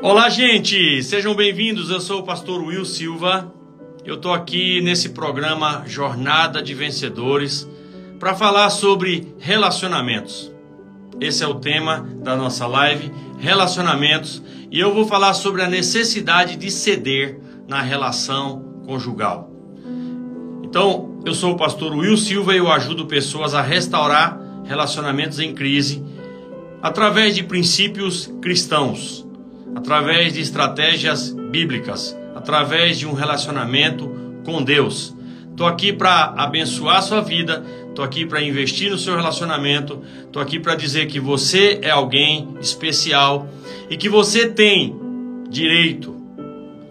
Olá, gente, sejam bem-vindos. Eu sou o pastor Will Silva. Eu estou aqui nesse programa Jornada de Vencedores para falar sobre relacionamentos. Esse é o tema da nossa live, relacionamentos, e eu vou falar sobre a necessidade de ceder na relação conjugal. Então, eu sou o pastor Will Silva e eu ajudo pessoas a restaurar relacionamentos em crise através de princípios cristãos, através de estratégias bíblicas, através de um relacionamento com Deus. Estou aqui para abençoar a sua vida, estou aqui para investir no seu relacionamento, estou aqui para dizer que você é alguém especial e que você tem direito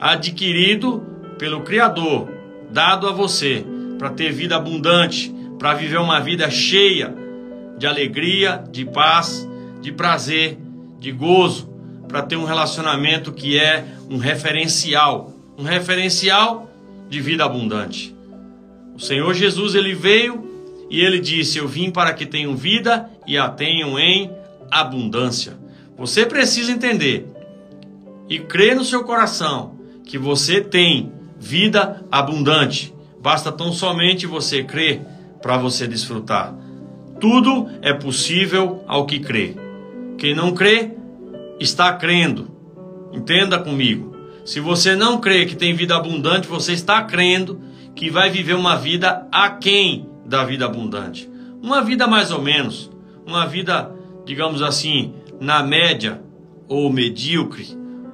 adquirido pelo Criador, dado a você, para ter vida abundante, para viver uma vida cheia de alegria, de paz, de prazer, de gozo, para ter um relacionamento que é um referencial de vida abundante. O Senhor Jesus, ele veio e ele disse: eu vim para que tenham vida e a tenham em abundância. Você precisa entender e crer no seu coração que você tem vida abundante. Basta tão somente você crer para você desfrutar. Tudo é possível ao que crê. Quem não crê, está crendo. Entenda comigo. Se você não crê que tem vida abundante, você está crendo que vai viver uma vida aquém da vida abundante. Uma vida mais ou menos. Uma vida, digamos assim, na média ou medíocre.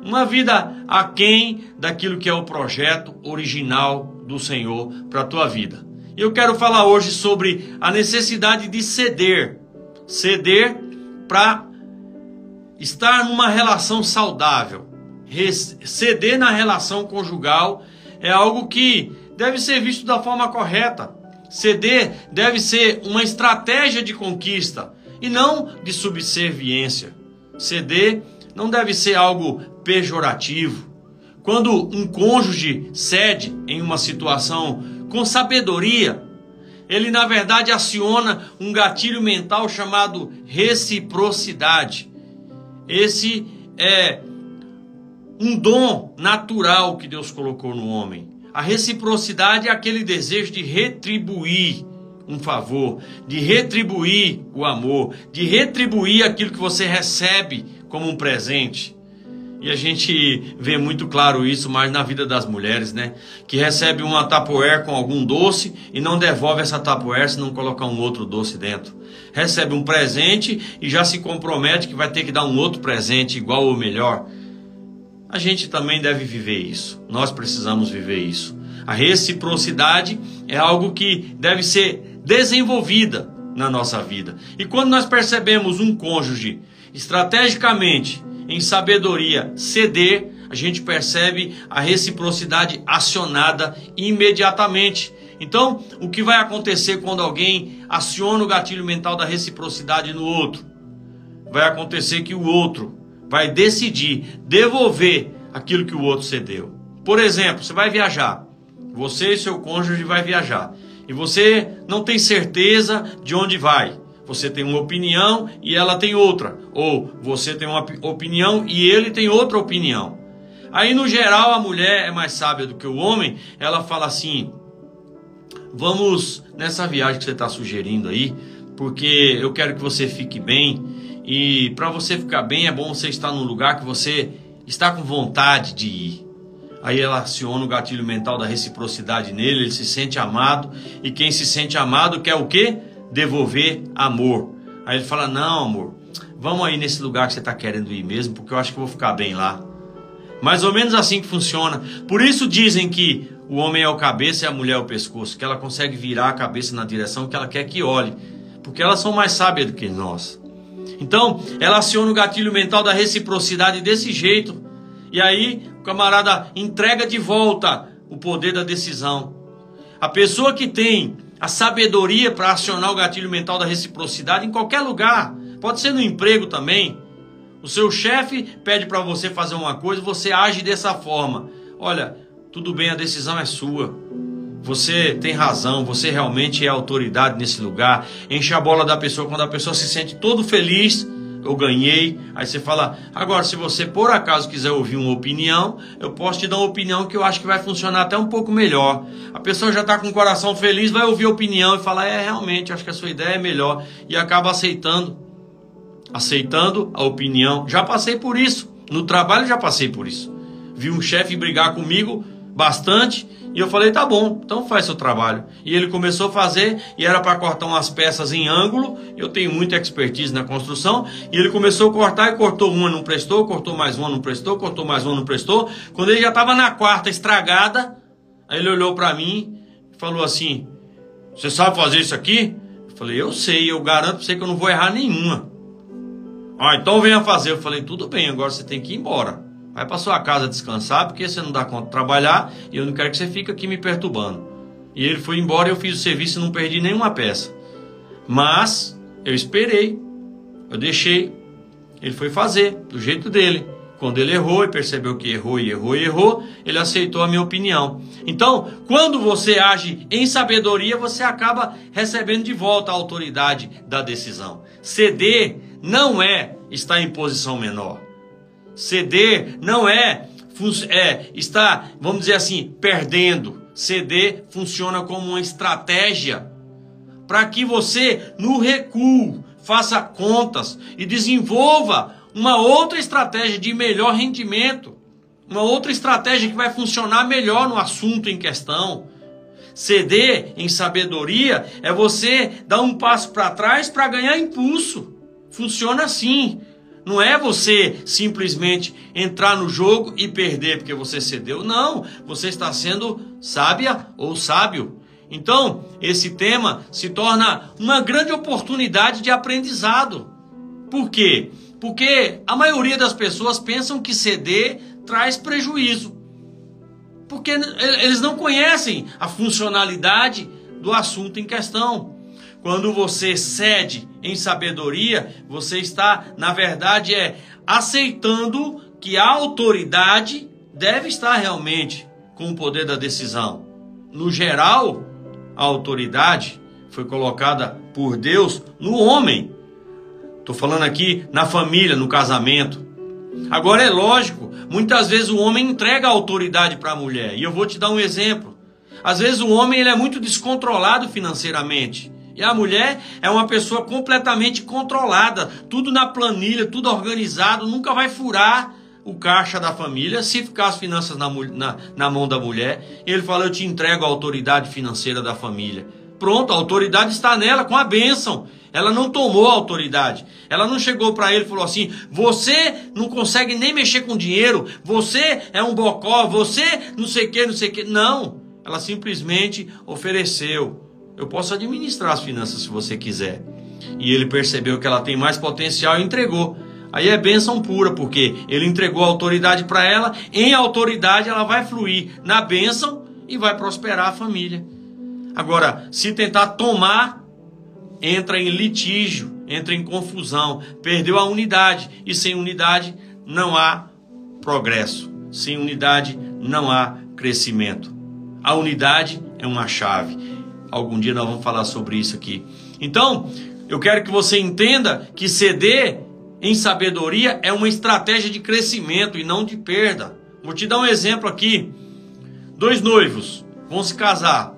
Uma vida aquém daquilo que é o projeto original do Senhor para a tua vida. Eu quero falar hoje sobre a necessidade de ceder. Ceder para estar numa relação saudável. Ceder na relação conjugal é algo que deve ser visto da forma correta. Ceder deve ser uma estratégia de conquista e não de subserviência. Ceder não deve ser algo pejorativo. Quando um cônjuge cede em uma situação com sabedoria, ele na verdade aciona um gatilho mental chamado reciprocidade. Esse é um dom natural que Deus colocou no homem. A reciprocidade é aquele desejo de retribuir um favor, de retribuir o amor, de retribuir aquilo que você recebe como um presente. E a gente vê muito claro isso mais na vida das mulheres, né? Que recebe uma Tupperware com algum doce e não devolve essa Tupperware se não colocar um outro doce dentro. Recebe um presente e já se compromete que vai ter que dar um outro presente igual ou melhor. A gente também deve viver isso. Nós precisamos viver isso. A reciprocidade é algo que deve ser desenvolvida na nossa vida. E quando nós percebemos um cônjuge estrategicamente, em sabedoria, ceder, a gente percebe a reciprocidade acionada imediatamente. Então, o que vai acontecer quando alguém aciona o gatilho mental da reciprocidade no outro? Vai acontecer que o outro vai decidir devolver aquilo que o outro cedeu. Por exemplo, você vai viajar. Você e seu cônjuge vai viajar. E você não tem certeza de onde vai. Você tem uma opinião e ela tem outra. Ou você tem uma opinião e ele tem outra opinião. Aí, no geral, a mulher é mais sábia do que o homem. Ela fala assim: vamos nessa viagem que você está sugerindo aí, porque eu quero que você fique bem. E para você ficar bem é bom você estar num lugar que você está com vontade de ir. Aí ela aciona o gatilho mental da reciprocidade nele. Ele se sente amado. E quem se sente amado quer o quê? Devolver amor. Aí ele fala: não, amor, vamos aí nesse lugar que você está querendo ir mesmo, porque eu acho que eu vou ficar bem lá. Mais ou menos assim que funciona. Por isso dizem que o homem é o cabeça e a mulher é o pescoço, que ela consegue virar a cabeça na direção que ela quer que olhe, porque elas são mais sábias do que nós. Então ela aciona o gatilho mental da reciprocidade desse jeito, e aí o camarada entrega de volta o poder da decisão. A pessoa que tem a sabedoria para acionar o gatilho mental da reciprocidade em qualquer lugar, pode ser no emprego também. O seu chefe pede para você fazer uma coisa, você age dessa forma: olha, tudo bem, a decisão é sua, você tem razão, você realmente é autoridade nesse lugar. Enche a bola da pessoa. Quando a pessoa se sente todo feliz, eu ganhei. Aí você fala, agora se você por acaso quiser ouvir uma opinião, eu posso te dar uma opinião que eu acho que vai funcionar até um pouco melhor. A pessoa já está com o coração feliz, vai ouvir a opinião e falar, realmente, acho que a sua ideia é melhor. E acaba aceitando a opinião. Já passei por isso, no trabalho já passei por isso. Vi um chefe brigar comigo bastante, e eu falei, tá bom, então faz seu trabalho. E ele começou a fazer, e era para cortar umas peças em ângulo. Eu tenho muita expertise na construção. E ele começou a cortar, e cortou uma, não prestou, cortou mais uma, não prestou, cortou mais uma, não prestou. Quando ele já estava na quarta estragada, aí ele olhou para mim e falou assim, você sabe fazer isso aqui? Eu falei, eu sei, eu garanto para você que eu não vou errar nenhuma. Então venha fazer. Eu falei, tudo bem, agora você tem que ir embora. Vai para sua casa descansar, porque você não dá conta de trabalhar, e eu não quero que você fique aqui me perturbando. E ele foi embora, eu fiz o serviço e não perdi nenhuma peça. Mas eu esperei, eu deixei, ele foi fazer do jeito dele. Quando ele errou e percebeu que errou, ele aceitou a minha opinião. Então, quando você age em sabedoria, você acaba recebendo de volta a autoridade da decisão. Ceder não é estar em posição menor. Ceder não é estar, vamos dizer assim, perdendo. Ceder funciona como uma estratégia para que você, no recuo, faça contas e desenvolva uma outra estratégia de melhor rendimento, uma outra estratégia que vai funcionar melhor no assunto em questão. Ceder em sabedoria é você dar um passo para trás para ganhar impulso. Funciona assim. Não é você simplesmente entrar no jogo e perder porque você cedeu. Não, você está sendo sábia ou sábio. Então, esse tema se torna uma grande oportunidade de aprendizado. Por quê? Porque a maioria das pessoas pensam que ceder traz prejuízo. Porque eles não conhecem a funcionalidade do assunto em questão. Quando você cede em sabedoria, você está, na verdade, aceitando que a autoridade deve estar realmente com o poder da decisão. No geral, a autoridade foi colocada por Deus no homem. Estou falando aqui na família, no casamento. Agora é lógico, muitas vezes o homem entrega a autoridade para a mulher. E eu vou te dar um exemplo. Às vezes o homem ele é muito descontrolado financeiramente. E a mulher é uma pessoa completamente controlada. Tudo na planilha, tudo organizado. Nunca vai furar o caixa da família se ficar as finanças na mão da mulher. Ele fala, eu te entrego a autoridade financeira da família. Pronto, a autoridade está nela com a bênção. Ela não tomou a autoridade. Ela não chegou para ele e falou assim, você não consegue nem mexer com dinheiro. Você é um bocó. Você não sei o que, não sei o que. Não, ela simplesmente ofereceu. Eu posso administrar as finanças se você quiser. E ele percebeu que ela tem mais potencial e entregou. Aí é bênção pura, porque ele entregou a autoridade para ela. Em autoridade ela vai fluir na bênção e vai prosperar a família. Agora, se tentar tomar, entra em litígio, entra em confusão. Perdeu a unidade. E sem unidade não há progresso. Sem unidade não há crescimento. A unidade é uma chave. Algum dia nós vamos falar sobre isso aqui. Então, eu quero que você entenda que ceder em sabedoria é uma estratégia de crescimento e não de perda. Vou te dar um exemplo aqui. 2 noivos vão se casar.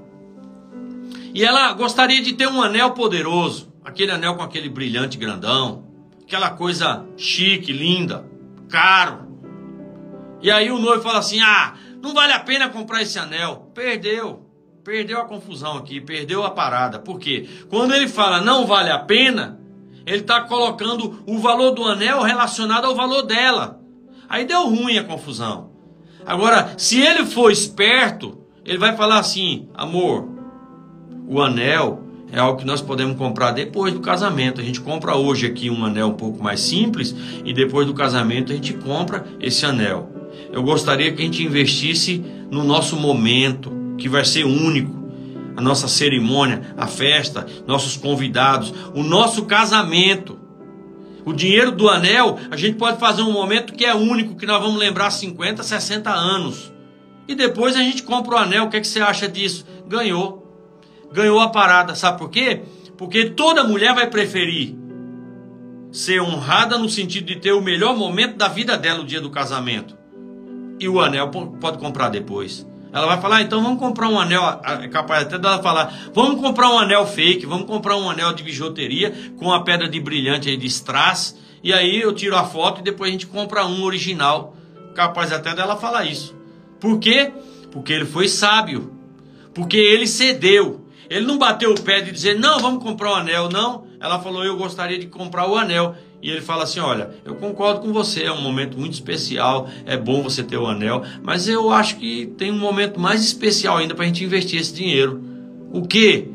E ela gostaria de ter um anel poderoso. Aquele anel com aquele brilhante grandão. Aquela coisa chique, linda, caro. E aí o noivo fala assim, não vale a pena comprar esse anel. Perdeu a confusão aqui, perdeu a parada. Por quê? Quando ele fala não vale a pena, ele está colocando o valor do anel relacionado ao valor dela. Aí deu ruim a confusão. Agora, se ele for esperto, ele vai falar assim, amor, o anel é algo que nós podemos comprar depois do casamento. A gente compra hoje aqui um anel um pouco mais simples e depois do casamento a gente compra esse anel. Eu gostaria que a gente investisse no nosso momento, que vai ser único, a nossa cerimônia, a festa, nossos convidados, o nosso casamento. O dinheiro do anel, a gente pode fazer um momento que é único, que nós vamos lembrar 50, 60 anos. E depois a gente compra o anel, o que você acha disso? Ganhou a parada, sabe por quê? Porque toda mulher vai preferir ser honrada no sentido de ter o melhor momento da vida dela, o dia do casamento. E o anel pode comprar depois. Ela vai falar, então vamos comprar um anel, é capaz até dela falar, vamos comprar um anel fake, vamos comprar um anel de bijuteria com a pedra de brilhante aí de strass, e aí eu tiro a foto e depois a gente compra um original. Capaz até dela falar isso. Por quê? Porque ele foi sábio. Porque ele cedeu. Ele não bateu o pé de dizer, não, vamos comprar um anel, não. Ela falou, eu gostaria de comprar o anel. E ele fala assim, olha, eu concordo com você, é um momento muito especial, é bom você ter o anel, mas eu acho que tem um momento mais especial ainda para a gente investir esse dinheiro. O quê?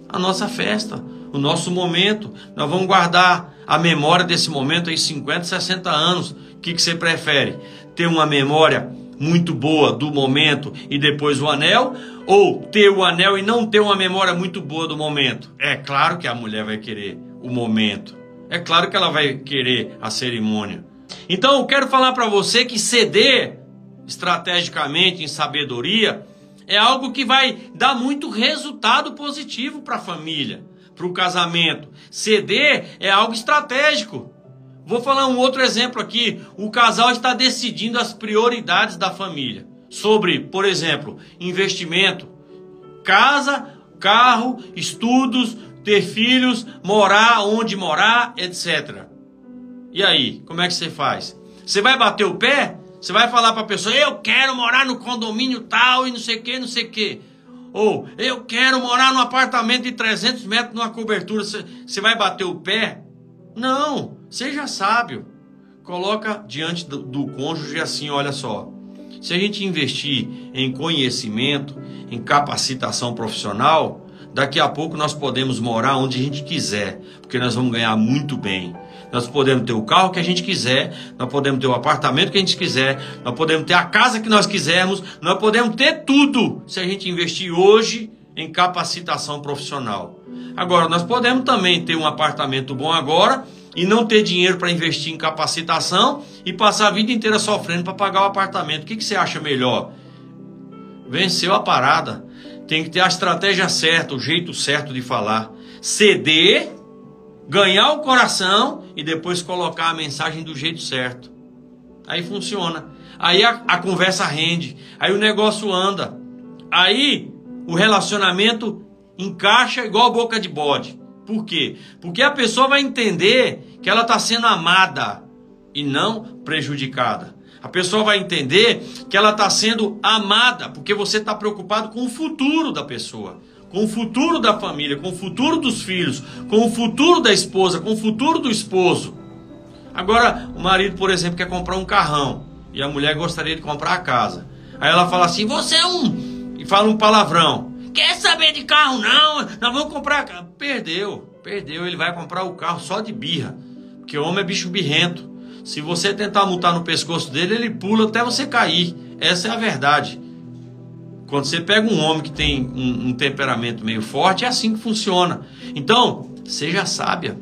A nossa festa, o nosso momento. Nós vamos guardar a memória desse momento aí 50, 60 anos. O que você prefere? Ter uma memória muito boa do momento e depois o anel? Ou ter o anel e não ter uma memória muito boa do momento? É claro que a mulher vai querer o momento. É claro que ela vai querer a cerimônia. Então eu quero falar para você que ceder estrategicamente, em sabedoria, é algo que vai dar muito resultado positivo para a família, para o casamento. Ceder é algo estratégico. Vou falar um outro exemplo aqui. O casal está decidindo as prioridades da família. Sobre, por exemplo, investimento, casa, carro, estudos, ter filhos, morar, onde morar, etc. E aí, como é que você faz? Você vai bater o pé? Você vai falar para a pessoa, eu quero morar no condomínio tal e não sei o que, não sei o que. Ou, eu quero morar num apartamento de 300 metros numa cobertura. Você vai bater o pé? Não, seja sábio. Coloca diante do cônjuge assim, olha só. Se a gente investir em conhecimento, em capacitação profissional, daqui a pouco nós podemos morar onde a gente quiser, porque nós vamos ganhar muito bem. Nós podemos ter o carro que a gente quiser, nós podemos ter o apartamento que a gente quiser, nós podemos ter a casa que nós quisermos, nós podemos ter tudo se a gente investir hoje em capacitação profissional. Agora, nós podemos também ter um apartamento bom agora e não ter dinheiro para investir em capacitação e passar a vida inteira sofrendo para pagar o apartamento. O que você acha melhor? Venceu a parada. Tem que ter a estratégia certa, o jeito certo de falar. Ceder, ganhar o coração e depois colocar a mensagem do jeito certo. Aí funciona. Aí a conversa rende. Aí o negócio anda. Aí o relacionamento encaixa igual boca de bode. Por quê? Porque a pessoa vai entender que ela está sendo amada e não prejudicada. A pessoa vai entender que ela está sendo amada, porque você está preocupado com o futuro da pessoa, com o futuro da família, com o futuro dos filhos, com o futuro da esposa, com o futuro do esposo. Agora, o marido, por exemplo, quer comprar um carrão e a mulher gostaria de comprar a casa. Aí ela fala assim, você é um... e fala um palavrão. Quer saber de carro não? Nós vamos comprar... Perdeu, ele vai comprar o carro só de birra, porque o homem é bicho birrento. Se você tentar montar no pescoço dele, ele pula até você cair. Essa é a verdade. Quando você pega um homem que tem um temperamento meio forte, é assim que funciona. Então, seja sábia.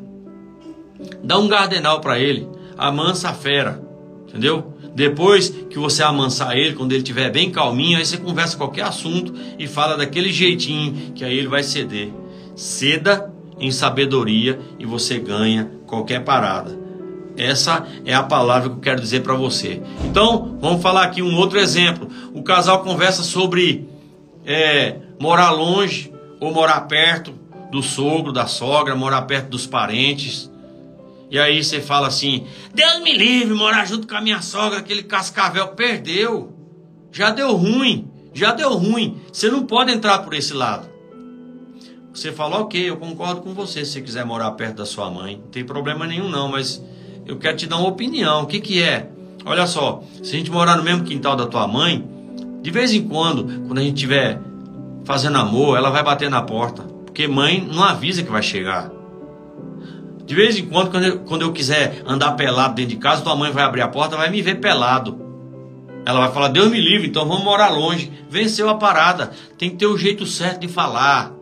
Dá um gardenal para ele. Amansa a fera. Entendeu? Depois que você amansar ele, quando ele estiver bem calminho, aí você conversa qualquer assunto e fala daquele jeitinho, que aí ele vai ceder. Ceda em sabedoria e você ganha qualquer parada. Essa é a palavra que eu quero dizer para você. Então, vamos falar aqui um outro exemplo. O casal conversa sobre morar longe ou morar perto do sogro, da sogra, morar perto dos parentes. E aí você fala assim, Deus me livre, morar junto com a minha sogra, aquele cascavel. Perdeu. Já deu ruim. Você não pode entrar por esse lado. Você fala, ok, eu concordo com você se você quiser morar perto da sua mãe. Não tem problema nenhum não, mas... eu quero te dar uma opinião. O que é? Olha só, se a gente morar no mesmo quintal da tua mãe, de vez em quando a gente estiver fazendo amor, ela vai bater na porta. Porque mãe não avisa que vai chegar. De vez em quando eu quiser andar pelado dentro de casa, tua mãe vai abrir a porta, vai me ver pelado. Ela vai falar, Deus me livre, então vamos morar longe. Venceu a parada. Tem que ter o jeito certo de falar.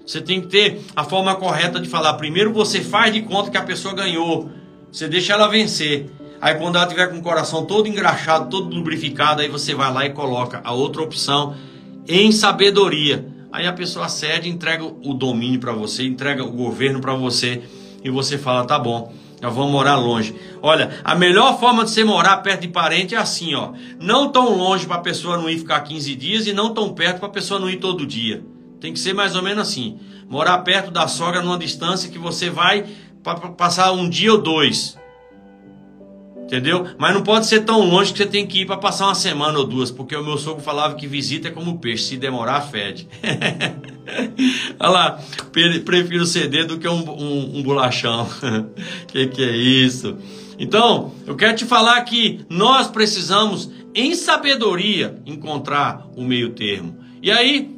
Você tem que ter a forma correta de falar. Primeiro você faz de conta que a pessoa ganhou. Você deixa ela vencer. Aí quando ela tiver com o coração todo engraxado, todo lubrificado, aí você vai lá e coloca a outra opção em sabedoria. Aí a pessoa cede, entrega o domínio para você, entrega o governo para você e você fala, tá bom, Já vão morar longe. Olha, a melhor forma de você morar perto de parente é assim, ó. Não tão longe para a pessoa não ir ficar 15 dias e não tão perto para a pessoa não ir todo dia. Tem que ser mais ou menos assim. Morar perto da sogra numa distância que você vai passar um dia ou dois. Entendeu? Mas não pode ser tão longe que você tem que ir para passar uma semana ou duas, porque o meu sogro falava que visita é como peixe, se demorar, fede. Olha lá, prefiro ceder do que um bolachão. Que é isso? Então, eu quero te falar que nós precisamos, em sabedoria, encontrar o meio termo. E aí,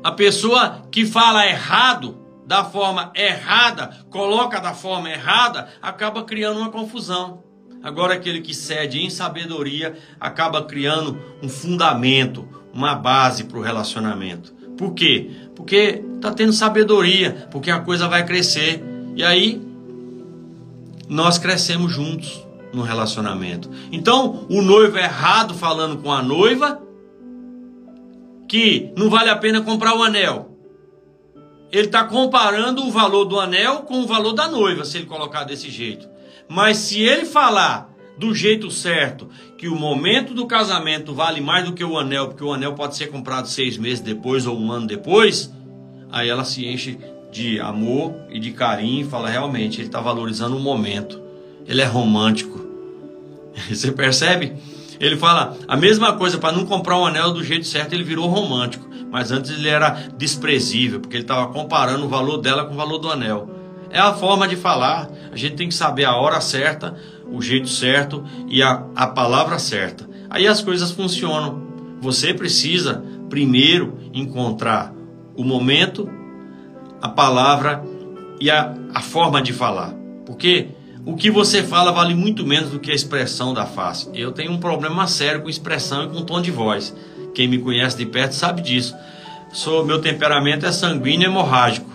a pessoa que fala errado, da forma errada, coloca da forma errada, acaba criando uma confusão. Agora aquele que cede em sabedoria acaba criando um fundamento, uma base para o relacionamento. Por quê? Porque está tendo sabedoria, porque a coisa vai crescer. E aí nós crescemos juntos no relacionamento. Então o noivo errado falando com a noiva que não vale a pena comprar o anel. Ele está comparando o valor do anel com o valor da noiva, se ele colocar desse jeito. Mas se ele falar do jeito certo, que o momento do casamento vale mais do que o anel, porque o anel pode ser comprado 6 meses depois ou 1 ano depois, aí ela se enche de amor e de carinho e fala, realmente, ele está valorizando o momento. Ele é romântico. Você percebe? Ele fala a mesma coisa, para não comprar um anel do jeito certo, ele virou romântico. Mas antes ele era desprezível, porque ele estava comparando o valor dela com o valor do anel. É a forma de falar. A gente tem que saber a hora certa, o jeito certo e a palavra certa. Aí as coisas funcionam. Você precisa primeiro encontrar o momento, a palavra e a forma de falar. Porque o que você fala vale muito menos do que a expressão da face. Eu tenho um problema sério com expressão e com tom de voz. Quem me conhece de perto sabe disso. Meu temperamento é sanguíneo hemorrágico.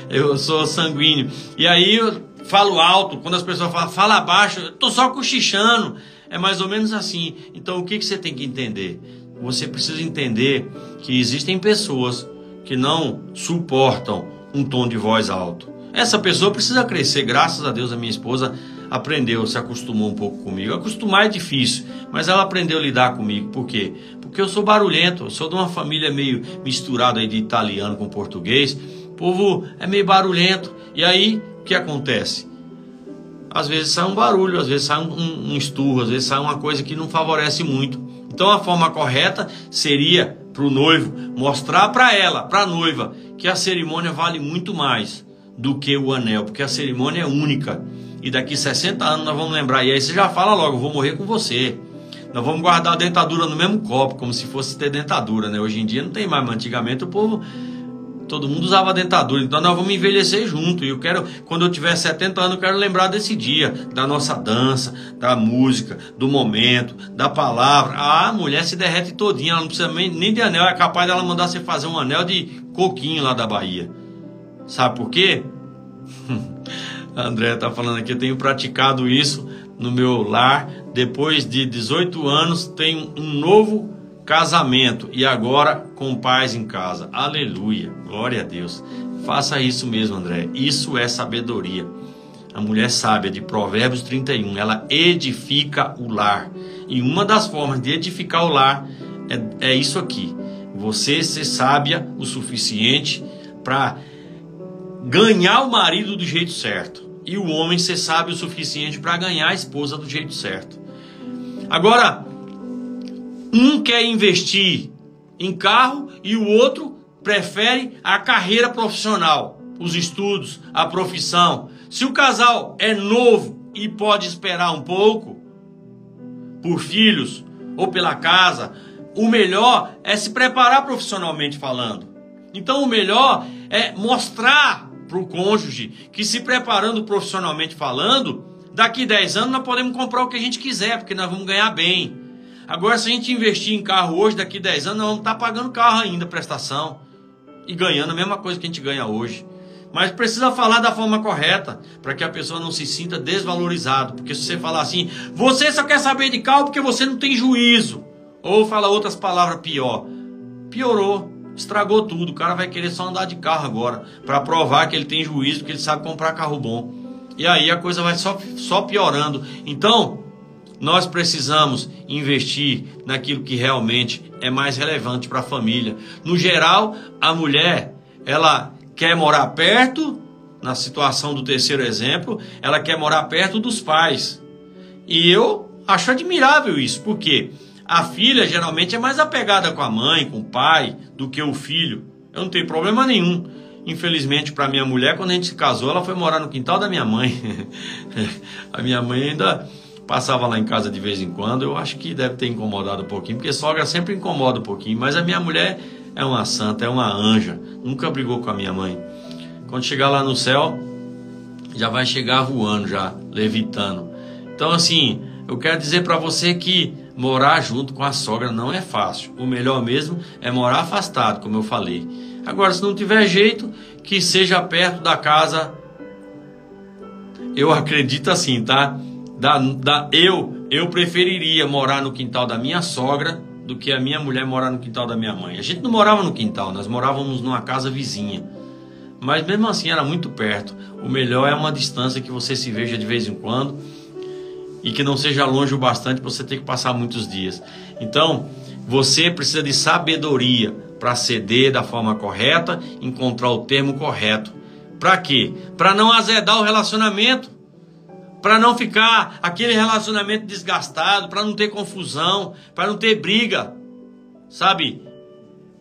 Eu sou sanguíneo. E aí eu falo alto. Quando as pessoas falam, fala baixo, eu estou só cochichando. É mais ou menos assim. Então o que você tem que entender? Você precisa entender que existem pessoas que não suportam um tom de voz alto. Essa pessoa precisa crescer. Graças a Deus a minha esposa aprendeu, se acostumou um pouco comigo. Acostumar é difícil, mas ela aprendeu a lidar comigo. Por quê? Porque eu sou barulhento, eu sou de uma família meio misturada aí de italiano com português. O povo é meio barulhento. E aí, o que acontece? Às vezes sai um barulho, às vezes sai um esturro, às vezes sai uma coisa que não favorece muito. Então a forma correta seria para o noivo mostrar para ela, para a noiva, que a cerimônia vale muito mais do que o anel, porque a cerimônia é única. E daqui 60 anos nós vamos lembrar. E aí você já fala logo, eu vou morrer com você. Nós vamos guardar a dentadura no mesmo copo, como se fosse ter dentadura, né? Hoje em dia não tem mais, mas antigamente o povo, todo mundo usava dentadura. Então nós vamos envelhecer junto. E eu quero, quando eu tiver 70 anos, eu quero lembrar desse dia, da nossa dança, da música, do momento, da palavra. A mulher se derrete todinha, ela não precisa nem de anel. É capaz dela mandar você fazer um anel de coquinho lá da Bahia. Sabe por quê? A Andréa está falando aqui, eu tenho praticado isso no meu lar. Depois de 18 anos, tenho um novo casamento e agora com paz em casa. Aleluia, glória a Deus. Faça isso mesmo, André. Isso é sabedoria. A mulher sábia de Provérbios 31, ela edifica o lar. E uma das formas de edificar o lar é isso aqui. Você ser sábia o suficiente para ganhar o marido do jeito certo. E o homem ser sábio o suficiente para ganhar a esposa do jeito certo. Agora, um quer investir em carro e o outro prefere a carreira profissional, os estudos, a profissão. Se o casal é novo e pode esperar um pouco, por filhos ou pela casa, o melhor é se preparar profissionalmente falando. Então o melhor é mostrar para o cônjuge que, se preparando profissionalmente falando, daqui 10 anos nós podemos comprar o que a gente quiser, porque nós vamos ganhar bem. Agora, se a gente investir em carro hoje, daqui 10 anos nós vamos estar pagando carro ainda, prestação, e ganhando a mesma coisa que a gente ganha hoje. Mas precisa falar da forma correta, para que a pessoa não se sinta desvalorizada. Porque se você falar assim, você só quer saber de carro porque você não tem juízo, ou fala outras palavras pior, piorou. estragou tudo. O cara vai querer só andar de carro agora, para provar que ele tem juízo, que ele sabe comprar carro bom. E aí a coisa vai só piorando. Então, nós precisamos investir naquilo que realmente é mais relevante para a família. No geral, a mulher, ela quer morar perto, na situação do terceiro exemplo, ela quer morar perto dos pais. E eu acho admirável isso, porque a filha geralmente é mais apegada com a mãe, com o pai, do que o filho. Eu não tenho problema nenhum. Infelizmente, para minha mulher, quando a gente se casou, ela foi morar no quintal da minha mãe. A minha mãe ainda passava lá em casa de vez em quando. Eu acho que deve ter incomodado um pouquinho, porque sogra sempre incomoda um pouquinho. Mas a minha mulher é uma santa, é uma anja. Nunca brigou com a minha mãe. Quando chegar lá no céu, já vai chegar voando, já levitando. Então, assim, eu quero dizer para você que morar junto com a sogra não é fácil. O melhor mesmo é morar afastado, como eu falei. Agora, se não tiver jeito, que seja perto da casa. Eu acredito assim, tá? Eu preferiria morar no quintal da minha sogra do que a minha mulher morar no quintal da minha mãe. A gente não morava no quintal, nós morávamos numa casa vizinha. Mas mesmo assim era muito perto. O melhor é uma distância que você se veja de vez em quando e que não seja longe o bastante para você ter que passar muitos dias. Então, você precisa de sabedoria para ceder da forma correta, encontrar o termo correto. Para quê? Para não azedar o relacionamento, para não ficar aquele relacionamento desgastado, para não ter confusão, para não ter briga, sabe?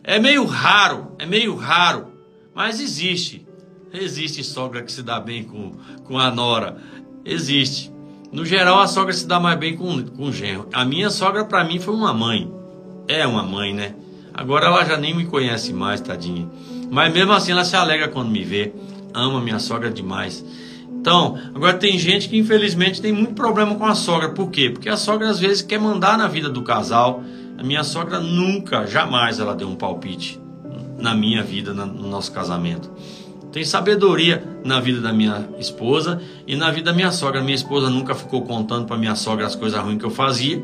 É meio raro, mas existe sogra que se dá bem com a nora, existe. No geral, a sogra se dá mais bem com o genro. A minha sogra, para mim, foi uma mãe. É uma mãe, né? Agora ela já nem me conhece mais, tadinha. Mas mesmo assim, ela se alegra quando me vê. Ama minha sogra demais. Então, agora tem gente que infelizmente tem muito problema com a sogra. Por quê? Porque a sogra às vezes quer mandar na vida do casal. A minha sogra nunca, jamais ela deu um palpite na minha vida, no nosso casamento. Tem sabedoria na vida da minha esposa e na vida da minha sogra. Minha esposa nunca ficou contando para minha sogra as coisas ruins que eu fazia.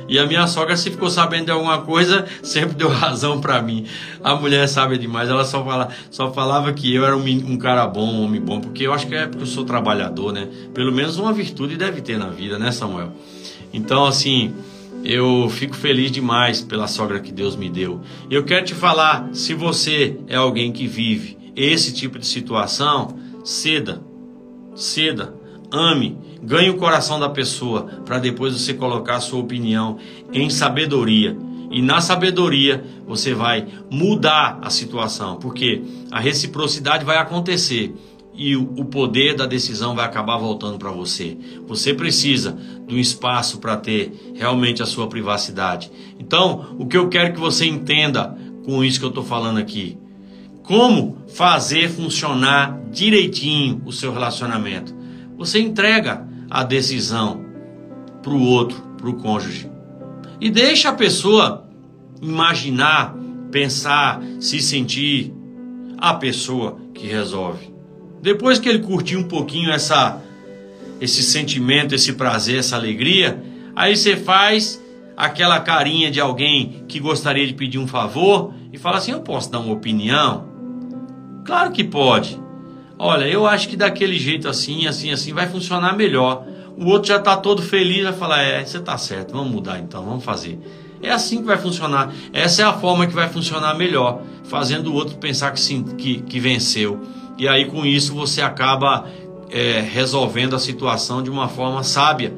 E a minha sogra, se ficou sabendo de alguma coisa, sempre deu razão para mim. A mulher sabe demais. Ela só falava que eu era um cara bom, um homem bom. Porque eu acho que é porque eu sou trabalhador, né? Pelo menos uma virtude deve ter na vida, né, Samuel? Então, assim, eu fico feliz demais pela sogra que Deus me deu. E eu quero te falar, se você é alguém que vive esse tipo de situação, ceda, ame, ganhe o coração da pessoa, para depois você colocar a sua opinião em sabedoria. E na sabedoria você vai mudar a situação, porque a reciprocidade vai acontecer e o poder da decisão vai acabar voltando para você. Você precisa de um espaço para ter realmente a sua privacidade. Então, o que eu quero que você entenda com isso que eu estou falando aqui: como fazer funcionar direitinho o seu relacionamento. Você entrega a decisão para o outro, para o cônjuge. E deixa a pessoa imaginar, pensar, se sentir. A pessoa que resolve. Depois que ele curtir um pouquinho esse sentimento, esse prazer, essa alegria, aí você faz aquela carinha de alguém que gostaria de pedir um favor e fala assim: eu posso dar uma opinião? Claro que pode. Olha, eu acho que daquele jeito assim vai funcionar melhor. O outro já está todo feliz, vai falar: você está certo, vamos mudar então, vamos fazer. É assim que vai funcionar. Essa é a forma que vai funcionar melhor, fazendo o outro pensar que venceu. E aí com isso você acaba resolvendo a situação de uma forma sábia.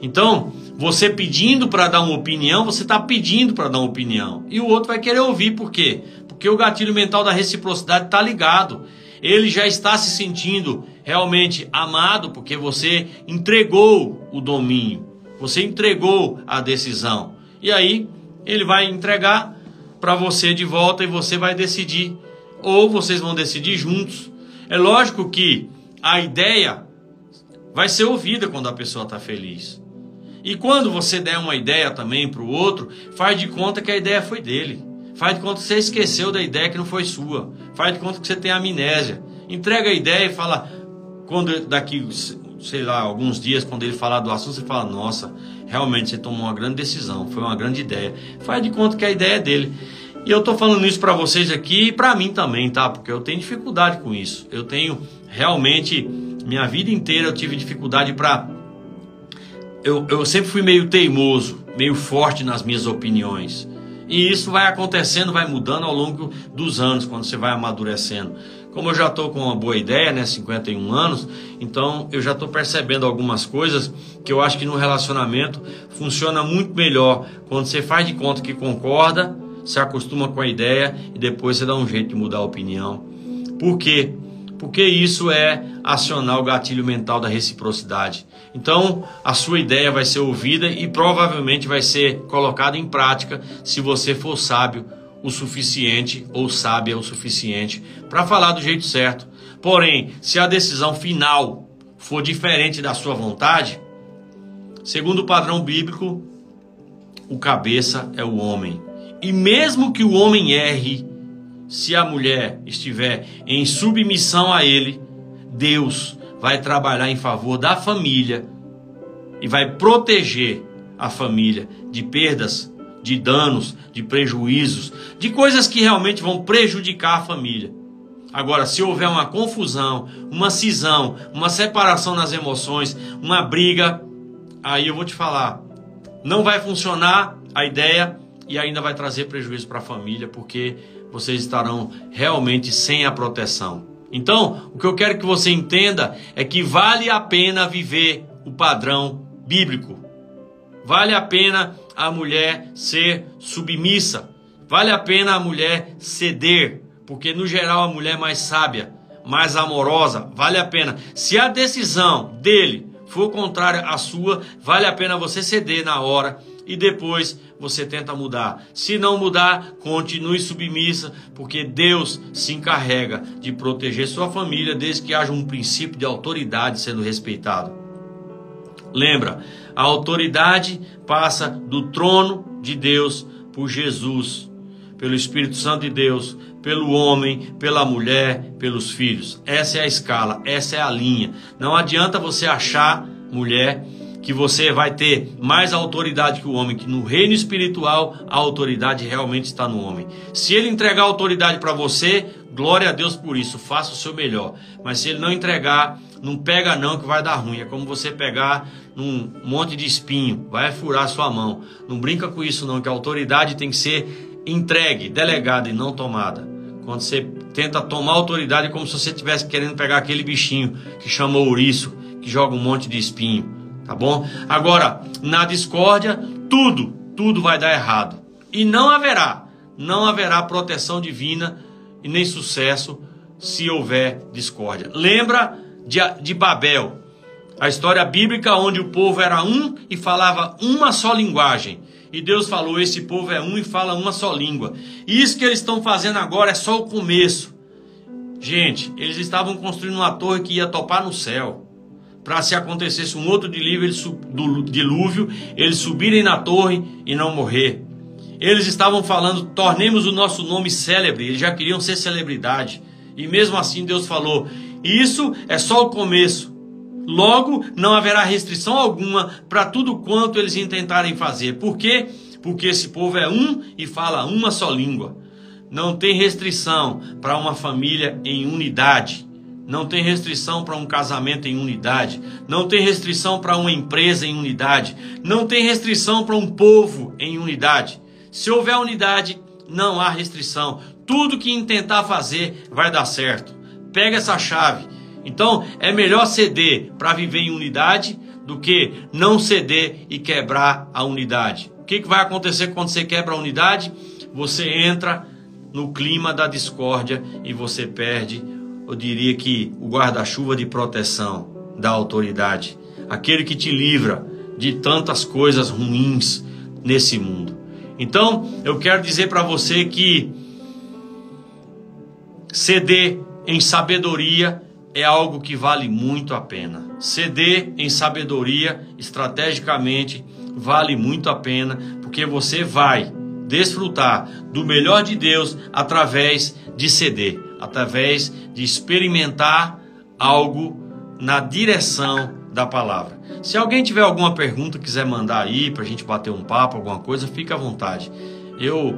Então, você pedindo para dar uma opinião, você está pedindo para dar uma opinião. E o outro vai querer ouvir. Por quê? Porque o gatilho mental da reciprocidade está ligado. Ele já está se sentindo realmente amado, porque você entregou o domínio, você entregou a decisão. E aí ele vai entregar para você de volta e você vai decidir. Ou vocês vão decidir juntos. É lógico que a ideia vai ser ouvida quando a pessoa está feliz. E quando você der uma ideia também para o outro, faz de conta que a ideia foi dele. Faz de conta que você esqueceu da ideia que não foi sua. Faz de conta que você tem amnésia. Entrega a ideia e fala, quando daqui, sei lá, alguns dias, quando ele falar do assunto, você fala: nossa, realmente você tomou uma grande decisão, foi uma grande ideia. Faz de conta que a ideia é dele. E eu estou falando isso para vocês aqui e para mim também, tá? Porque eu tenho dificuldade com isso. Eu tenho realmente, minha vida inteira eu tive dificuldade para... Eu sempre fui meio teimoso, meio forte nas minhas opiniões. E isso vai acontecendo, vai mudando ao longo dos anos, quando você vai amadurecendo. Como eu já estou com uma boa ideia, né, 51 anos, então eu já estou percebendo algumas coisas que eu acho que no relacionamento funciona muito melhor quando você faz de conta que concorda, se acostuma com a ideia e depois você dá um jeito de mudar a opinião. Por quê? Porque isso é acionar o gatilho mental da reciprocidade. Então, a sua ideia vai ser ouvida e provavelmente vai ser colocada em prática se você for sábio o suficiente ou sábia o suficiente para falar do jeito certo. Porém, se a decisão final for diferente da sua vontade, segundo o padrão bíblico, o cabeça é o homem. E mesmo que o homem erre, se a mulher estiver em submissão a ele, Deus vai trabalhar em favor da família e vai proteger a família de perdas, de danos, de prejuízos, de coisas que realmente vão prejudicar a família. Agora, se houver uma confusão, uma cisão, uma separação nas emoções, uma briga, aí eu vou te falar, não vai funcionar a ideia e ainda vai trazer prejuízo para a família, porque vocês estarão realmente sem a proteção. Então, o que eu quero que você entenda é que vale a pena viver o padrão bíblico. Vale a pena a mulher ser submissa. Vale a pena a mulher ceder, porque no geral a mulher é mais sábia, mais amorosa. Vale a pena. Se a decisão dele for contrária à sua, vale a pena você ceder na hora e depois você tenta mudar. Se não mudar, continue submissa, porque Deus se encarrega de proteger sua família desde que haja um princípio de autoridade sendo respeitado. Lembra, a autoridade passa do trono de Deus por Jesus, pelo Espírito Santo de Deus, pelo homem, pela mulher, pelos filhos. Essa é a escala, essa é a linha. Não adianta você achar, mulher, que você vai ter mais autoridade que o homem, que no reino espiritual a autoridade realmente está no homem. Se ele entregar autoridade para você, glória a Deus por isso, faça o seu melhor. Mas se ele não entregar, não pega não, que vai dar ruim. É como você pegar num monte de espinho, vai furar sua mão. Não brinca com isso não, que a autoridade tem que ser entregue, delegada e não tomada. Quando você tenta tomar autoridade, é como se você estivesse querendo pegar aquele bichinho que chama ouriço, que joga um monte de espinho. Tá bom? Agora, na discórdia, tudo vai dar errado. E não haverá proteção divina e nem sucesso se houver discórdia. Lembra de Babel, a história bíblica onde o povo era um e falava uma só linguagem. E Deus falou, esse povo é um e fala uma só língua. E isso que eles estão fazendo agora é só o começo. Gente, eles estavam construindo uma torre que ia topar no céu. Para se acontecesse um outro dilúvio, eles subirem na torre e não morrer. Eles estavam falando, tornemos o nosso nome célebre. Eles já queriam ser celebridade. E mesmo assim Deus falou, isso é só o começo. Logo, não haverá restrição alguma para tudo quanto eles intentarem fazer. Por quê? Porque esse povo é um e fala uma só língua. Não tem restrição para uma família em unidade. Não tem restrição para um casamento em unidade. Não tem restrição para uma empresa em unidade. Não tem restrição para um povo em unidade. Se houver unidade, não há restrição. Tudo que intentar fazer vai dar certo. Pega essa chave. Então, é melhor ceder para viver em unidade do que não ceder e quebrar a unidade. O que vai acontecer quando você quebra a unidade? Você entra no clima da discórdia e você perde, eu diria que o guarda-chuva de proteção da autoridade, aquele que te livra de tantas coisas ruins nesse mundo. Então, eu quero dizer para você que ceder em sabedoria é algo que vale muito a pena. Ceder em sabedoria, estrategicamente, vale muito a pena, porque você vai desfrutar do melhor de Deus através de ceder, através de experimentar algo na direção da palavra. Se alguém tiver alguma pergunta, quiser mandar aí para a gente bater um papo, alguma coisa, fica à vontade. Eu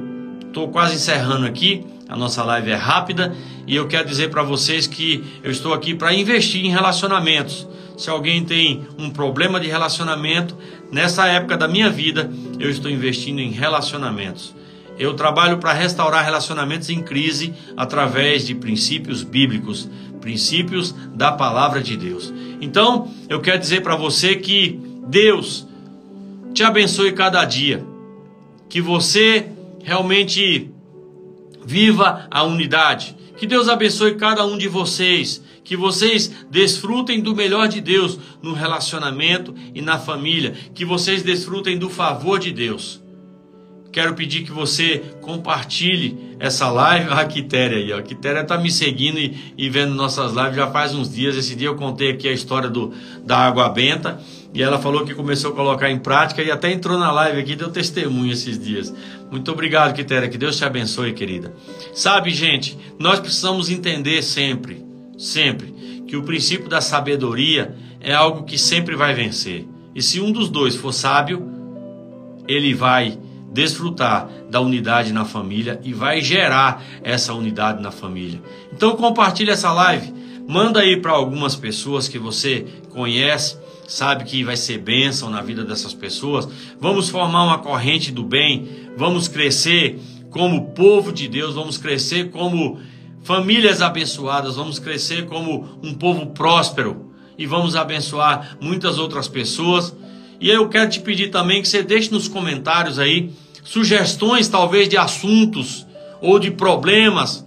estou quase encerrando aqui, a nossa live é rápida, e eu quero dizer para vocês que eu estou aqui para investir em relacionamentos. Se alguém tem um problema de relacionamento, nessa época da minha vida, eu estou investindo em relacionamentos. Eu trabalho para restaurar relacionamentos em crise através de princípios bíblicos, princípios da palavra de Deus. Então, eu quero dizer para você que Deus te abençoe cada dia, que você realmente viva a unidade, que Deus abençoe cada um de vocês, que vocês desfrutem do melhor de Deus no relacionamento e na família, que vocês desfrutem do favor de Deus. Quero pedir que você compartilhe essa live. A Quitéria aí, a Quitéria está me seguindo e vendo nossas lives já faz uns dias. Esse dia eu contei aqui a história da água benta e ela falou que começou a colocar em prática e até entrou na live aqui, deu testemunho esses dias. Muito obrigado, Quitéria, que Deus te abençoe, querida. Sabe, gente, nós precisamos entender sempre, que o princípio da sabedoria é algo que sempre vai vencer. E se um dos dois for sábio, ele vai desfrutar da unidade na família e vai gerar essa unidade na família. Então compartilhe essa live, manda aí para algumas pessoas que você conhece, sabe que vai ser bênção na vida dessas pessoas. Vamos formar uma corrente do bem, vamos crescer como povo de Deus, vamos crescer como famílias abençoadas, vamos crescer como um povo próspero e vamos abençoar muitas outras pessoas. E eu quero te pedir também que você deixe nos comentários aí sugestões talvez de assuntos ou de problemas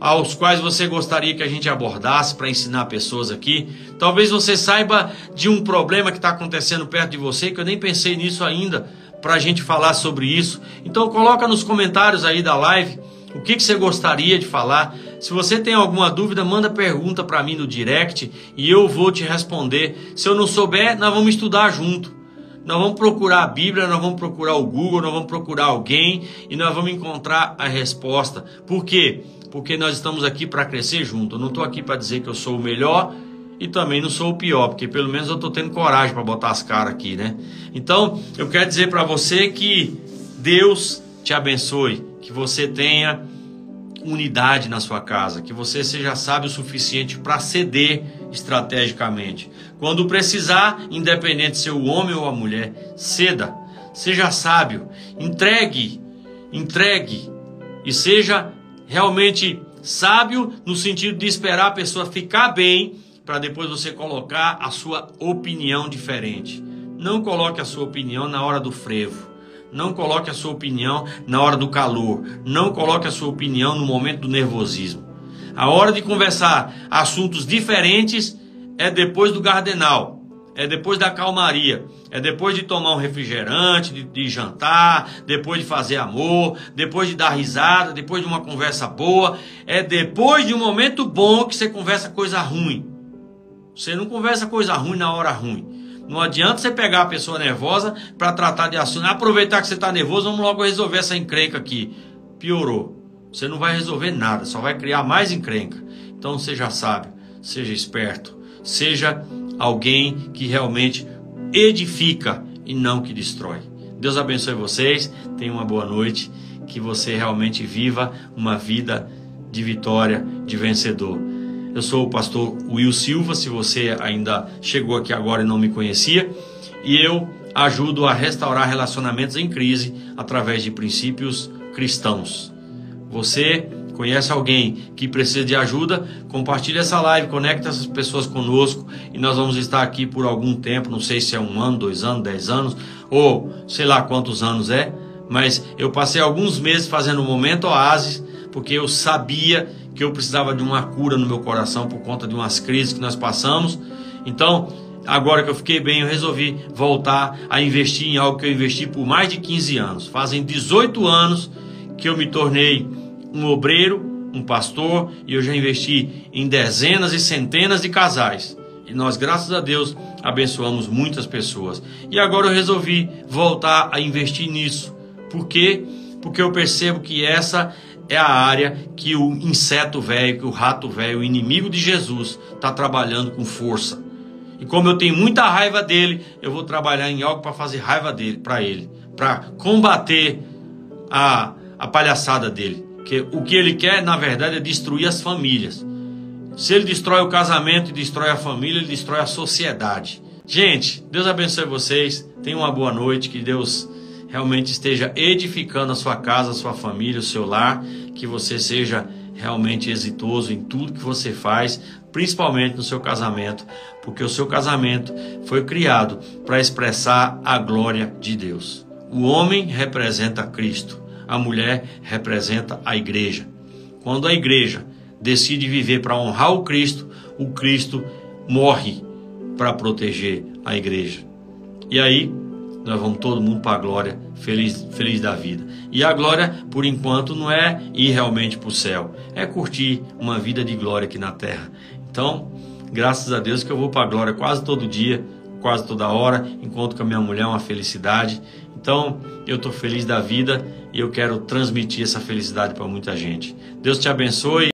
aos quais você gostaria que a gente abordasse para ensinar pessoas aqui. Talvez você saiba de um problema que está acontecendo perto de você, que eu nem pensei nisso ainda, para a gente falar sobre isso. Então coloca nos comentários aí da live o que você gostaria de falar. Se você tem alguma dúvida, manda pergunta para mim no direct e eu vou te responder. Se eu não souber, nós vamos estudar junto. Nós vamos procurar a Bíblia, nós vamos procurar o Google, nós vamos procurar alguém e nós vamos encontrar a resposta. Por quê? Porque nós estamos aqui para crescer junto. Eu não estou aqui para dizer que eu sou o melhor e também não sou o pior, porque pelo menos eu estou tendo coragem para botar as caras aqui, né? Então, eu quero dizer para você que Deus te abençoe, que você tenha unidade na sua casa, que você seja sábio o suficiente para ceder estrategicamente. Quando precisar, independente se é o homem ou a mulher, ceda, seja sábio, entregue e seja realmente sábio no sentido de esperar a pessoa ficar bem para depois você colocar a sua opinião diferente. Não coloque a sua opinião na hora do frevo. Não coloque a sua opinião na hora do calor. Não coloque a sua opinião no momento do nervosismo. A hora de conversar assuntos diferentes é depois do gardenal. É depois da calmaria. É depois de tomar um refrigerante, de jantar, depois de fazer amor, depois de dar risada, depois de uma conversa boa. É depois de um momento bom que você conversa coisa ruim. Você não conversa coisa ruim na hora ruim. Não adianta você pegar a pessoa nervosa para tratar de assunto. Aproveitar que você está nervoso, vamos logo resolver essa encrenca aqui. Piorou. Você não vai resolver nada, só vai criar mais encrenca. Então seja sábio, seja esperto, seja alguém que realmente edifica e não que destrói. Deus abençoe vocês, tenha uma boa noite, que você realmente viva uma vida de vitória, de vencedor. Eu sou o pastor Will Silva, se você ainda chegou aqui agora e não me conhecia, e eu ajudo a restaurar relacionamentos em crise através de princípios cristãos. Você conhece alguém que precisa de ajuda? Compartilhe essa live, conecte essas pessoas conosco e nós vamos estar aqui por algum tempo, não sei se é 1 ano, 2 anos, 10 anos, ou sei lá quantos anos é, mas eu passei alguns meses fazendo um momento oásis, porque eu sabia que eu precisava de uma cura no meu coração por conta de umas crises que nós passamos. Então, agora que eu fiquei bem, eu resolvi voltar a investir em algo que eu investi por mais de 15 anos. Fazem 18 anos que eu me tornei um obreiro, um pastor, e eu já investi em dezenas e centenas de casais. E nós, graças a Deus, abençoamos muitas pessoas. E agora eu resolvi voltar a investir nisso. Por quê? Porque eu percebo que essa é a área que o inseto velho, que o rato velho, o inimigo de Jesus, está trabalhando com força. E como eu tenho muita raiva dele, eu vou trabalhar em algo para fazer raiva dele, para ele, para combater a a palhaçada dele. Porque o que ele quer, na verdade, é destruir as famílias. Se ele destrói o casamento e destrói a família, ele destrói a sociedade. Gente, Deus abençoe vocês. Tenham uma boa noite. Que Deus realmente esteja edificando a sua casa, a sua família, o seu lar. Que você seja realmente exitoso em tudo que você faz, principalmente no seu casamento, porque o seu casamento foi criado para expressar a glória de Deus. O homem representa Cristo, a mulher representa a igreja. Quando a igreja decide viver para honrar o Cristo morre para proteger a igreja. E aí nós vamos todo mundo para a glória, feliz da vida. E a glória, por enquanto, não é ir realmente para o céu, é curtir uma vida de glória aqui na terra. Então, graças a Deus que eu vou para a glória quase todo dia, quase toda hora, encontro com a minha mulher, uma felicidade. Então, eu estou feliz da vida e eu quero transmitir essa felicidade para muita gente. Deus te abençoe.